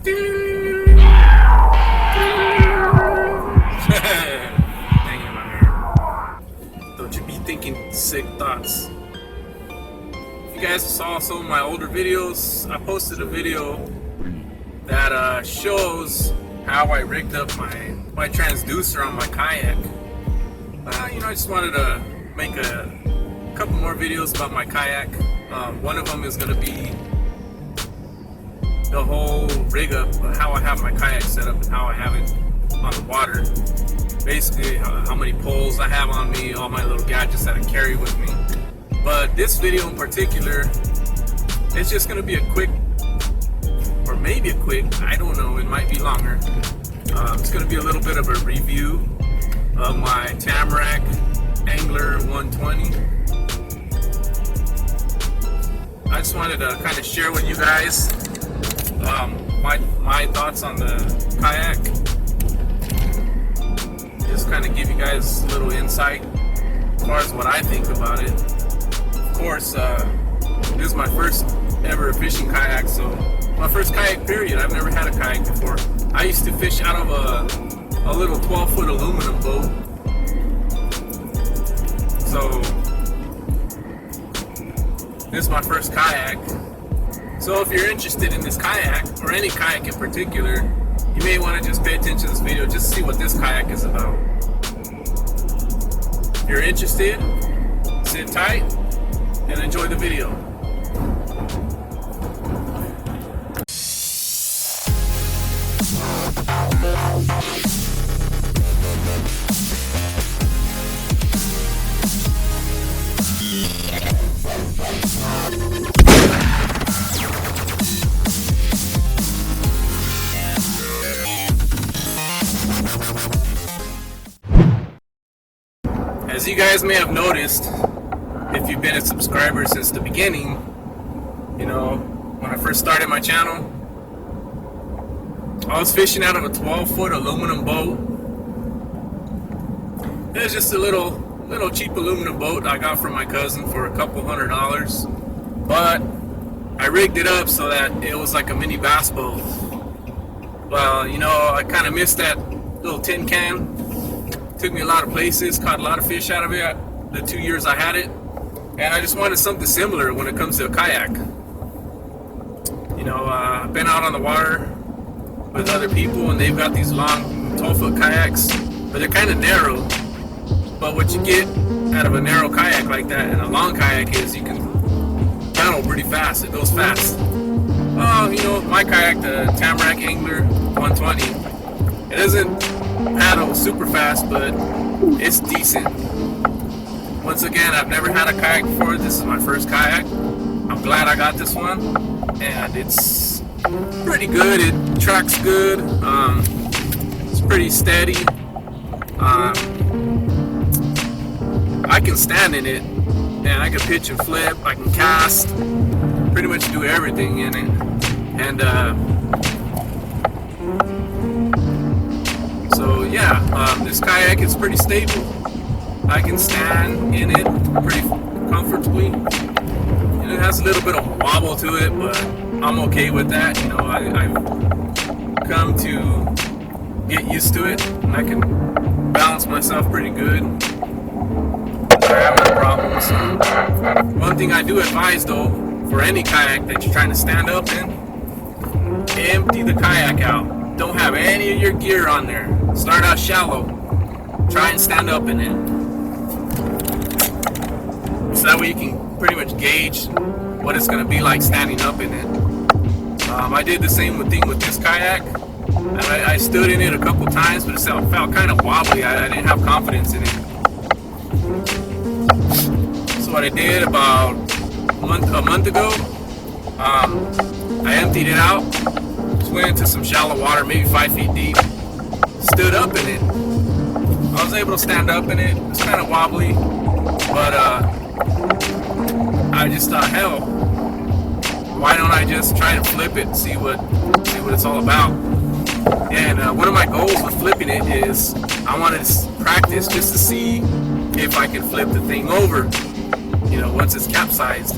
Hanging in my hair. Don't you be thinking sick thoughts. If you guys saw some of my older videos, I posted a video that shows how I rigged up my transducer on my kayak. I just wanted to make a couple more videos about my kayak. One of them is going to be the whole rig up, how I have my kayak set up and how I have it on the water. Basically, how many poles I have on me, all my little gadgets that I carry with me. But this video in particular, it's just going to be a quick, or maybe a quick, I don't know, it might be longer. It's going to be a little bit of a review of my Tamarack Angler 120. I just wanted to kind of share with you guys my thoughts on the kayak. Just kind of give you guys a little insight as far as what I think about it. Of course, this is my first ever fishing kayak, so my first kayak period. I've never had a kayak before. I used to fish out of a little 12-foot aluminum boat. So this is my first kayak. So if you're interested in this kayak, or any kayak in particular, you may want to just pay attention to this video just to see what this kayak is about. If you're interested, sit tight and enjoy the video. As you guys may have noticed, if you've been a subscriber since the beginning, when I first started my channel, I was fishing out of a 12-foot aluminum boat. It was just a little cheap aluminum boat I got from my cousin for a couple $100, but I rigged it up so that it was like a mini bass boat. Well, I kind of missed that little tin can. Took me a lot of places, caught a lot of fish out of it the 2 years I had it, and I just wanted something similar when it comes to a kayak. I've been out on the water with other people and they've got these long 12-foot kayaks, but they're kind of narrow. But what you get out of a narrow kayak like that and a long kayak is you can paddle pretty fast. It goes fast. My kayak, the Tamarack Angler 120, it doesn't paddle super fast, but it's decent. Once again, I've never had a kayak before. This is my first kayak. I'm glad I got this one, and it's pretty good. It tracks good. It's pretty steady. I can stand in it, and I can pitch and flip. I can cast. Pretty much do everything in it, and so yeah, this kayak is pretty stable. I can stand in it pretty comfortably. It has a little bit of wobble to it, but I'm okay with that. I've come to get used to it, and I can balance myself pretty good. I have no problems. One thing I do advise, though, for any kayak that you're trying to stand up in, empty the kayak out. Don't have any of your gear on there. Start out shallow. Try and stand up in it. So that way you can pretty much gauge what it's going to be like standing up in it. I did the same thing with this kayak. I stood in it a couple times, but it felt kind of wobbly. I didn't have confidence in it. So what I did about a month ago, I emptied it out, just went into some shallow water, maybe 5 feet deep, stood up in it. I was able to stand up in it. It was kind of wobbly, but I just thought, hell, why don't I just try to flip it and see what it's all about? And one of my goals with flipping it is I wanted to practice just to see if I can flip the thing over, once it's capsized.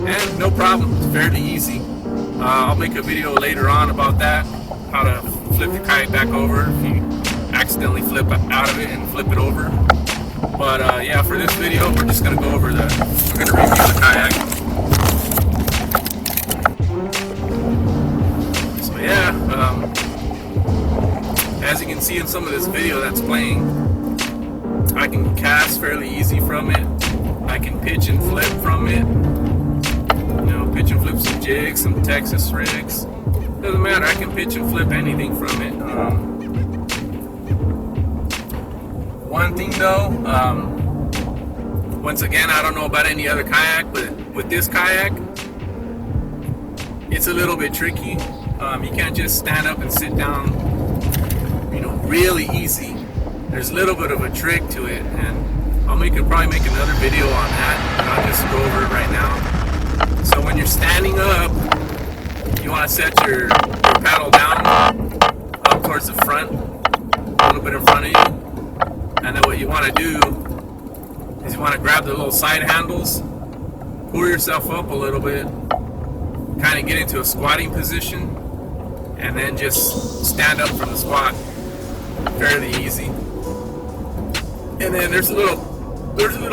And no problem, it's fairly easy. I'll make a video later on about that, how to flip the kayak back over if you accidentally flip out of it and flip it over. But yeah, for this video, we're just gonna go over we're gonna review the kayak. So yeah, as you can see in some of this video that's playing, I can cast fairly easy from it. I can pitch and flip from it. You know, pitch and flip some jigs, some Texas rigs. Doesn't matter, I can pitch and flip anything from it. One thing though, once again, I don't know about any other kayak, but with this kayak, it's a little bit tricky. You can't just stand up and sit down, you know, really easy. There's a little bit of a trick to it, and probably make another video on that, but I'll just go over it right now. So when you're standing up, you want to set your paddle down up towards the front, a little bit in front of you. And then what you want to do is you want to grab the little side handles, pull yourself up a little bit, kind of get into a squatting position, and then just stand up from the squat. Fairly easy. And then there's a little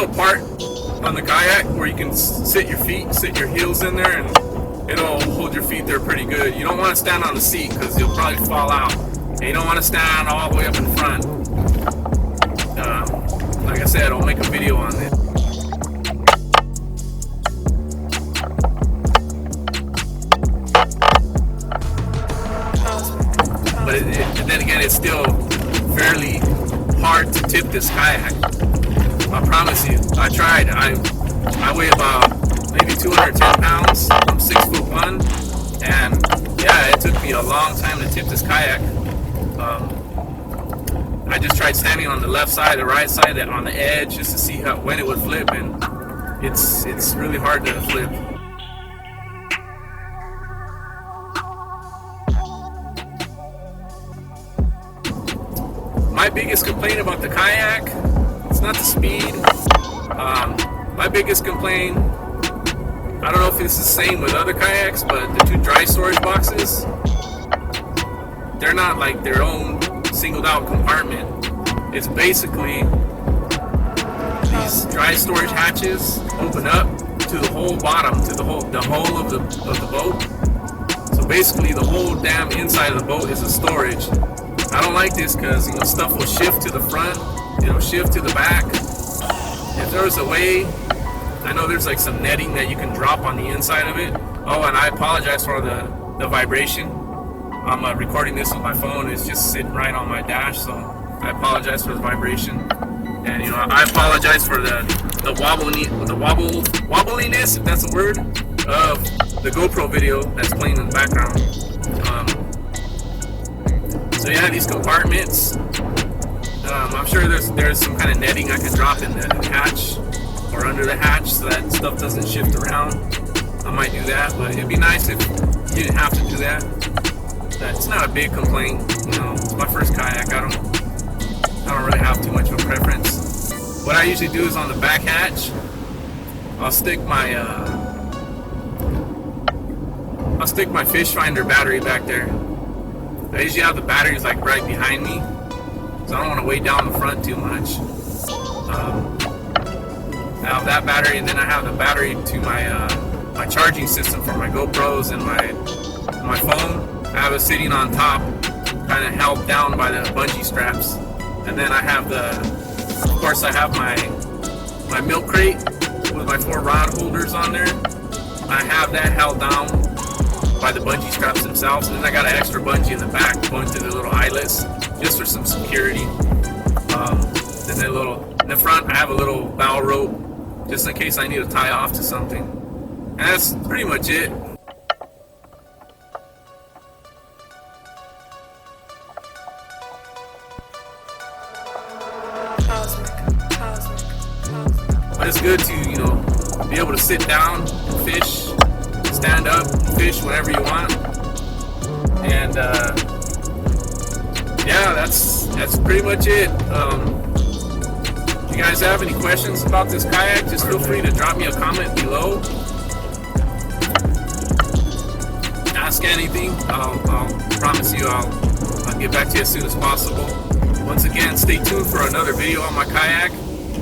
part on the kayak where you can sit your heels in there, and it'll hold your feet there pretty good. You don't want to stand on the seat because you'll probably fall out. And you don't want to stand all the way up in front. Like I said, I'll make a video on it. But then again, it's still fairly hard to tip this kayak. I promise you. I tried. I weigh about maybe 210 pounds. I'm 6'1", and yeah, it took me a long time to tip this kayak. I just tried standing on the left side, the right side, on the edge, just to see when it would flip, and it's really hard to flip. My biggest complaint about the kayak, it's not the speed. My biggest complaint, I don't know if it's the same with other kayaks, but the two dry storage boxes, they're not like their own singled out compartment. It's basically these dry storage hatches open up to the whole bottom, to the whole of the boat. So basically the whole damn inside of the boat is a storage. I don't like this because, you know, stuff will shift to the front, it'll shift to the back. If there was a way, I know there's like some netting that you can drop on the inside of it. Oh, and I apologize for the vibration. I'm recording this with my phone. It's just sitting right on my dash, so I apologize for the vibration. And you know, I apologize for the wobbliness, if that's a word, of the GoPro video that's playing in the background. So yeah, these compartments. I'm sure there's some kind of netting I can drop in the hatch or under the hatch so that stuff doesn't shift around. I might do that, but it'd be nice if you didn't have to do that. It's not a big complaint, you know. It's my first kayak. I don't really have too much of a preference. What I usually do is on the back hatch, I'll stick my fish finder battery back there. I usually have the batteries like right behind me, so I don't want to weigh down the front too much. I have that battery, and then I have the battery to my charging system for my GoPros and my phone. I have it sitting on top, kind of held down by the bungee straps. And then I have of course I have my milk crate with my 4 rod holders on there. I have that held down by the bungee straps themselves. And then I got an extra bungee in the back going through the little eyelets, just for some security. Then in the front I have a little bow rope, just in case I need to tie off to something. And that's pretty much it. But it's good to, you know, be able to sit down and fish, stand up, fish whenever you want. And yeah, that's pretty much it. If you guys have any questions about this kayak, just feel free to drop me a comment below. ask anything, I'll promise you I'll get back to you as soon as possible. Once again, stay tuned for another video on my kayak,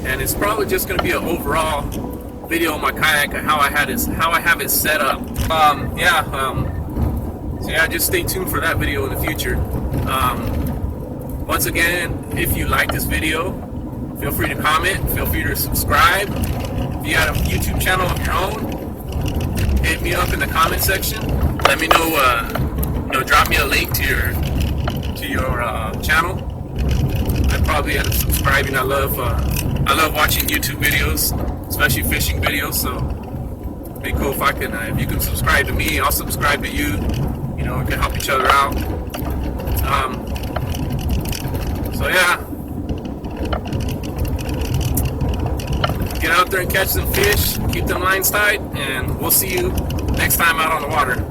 and it's probably just going to be an overall video on my kayak and how I have it set up. So yeah, just stay tuned for that video in the future. Once again, if you like this video, feel free to comment, feel free to subscribe. If you got a YouTube channel of your own, hit me up in the comment section. Let me know, drop me a link to your channel. I'd probably end up subscribing. I love watching YouTube videos, especially fishing videos. So it'd be cool if you can subscribe to me, I'll subscribe to you. We can help each other out. So yeah, get out there and catch some fish, keep them lines tight, and we'll see you next time out on the water.